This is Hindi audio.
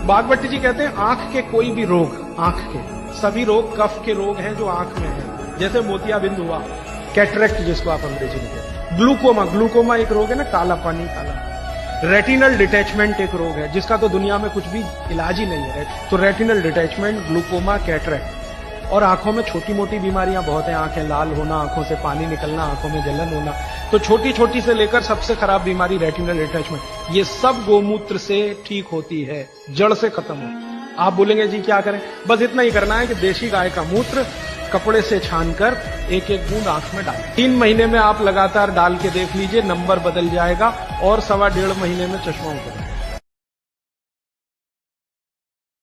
बागवती जी कहते हैं आंख के कोई भी रोग, आंख के सभी रोग कफ के रोग हैं जो आंख में है। जैसे मोतियाबिंद हुआ, कैटरेक्ट जिसको आप अंग्रेजी में कहते हैं, ग्लूकोमा, ग्लूकोमा एक रोग है ना, काला पानी काला। रेटिनल डिटैचमेंट एक रोग है जिसका तो दुनिया में कुछ भी इलाज ही नहीं है। तो रेटिनल डिटैचमेंट, ग्लूकोमा, कैटरेक्ट। और आंखों में छोटी मोटी बीमारियां बहुत हैं, आंखें लाल होना, आंखों से पानी निकलना, आंखों में जलन होना। तो छोटी छोटी से लेकर सबसे खराब बीमारी रेटिनल डिटैचमेंट, ये सब गोमूत्र से ठीक होती है, जड़ से खत्म हो। आप बोलेंगे जी क्या करें? बस इतना ही करना है कि देशी गाय का मूत्र कपड़े से छानकर एक एक बूंद आंख में डालें। 3 महीने में आप लगातार डाल के देख लीजिए, नंबर बदल जाएगा और 1.25 महीने में चश्मा उतर जाएगा।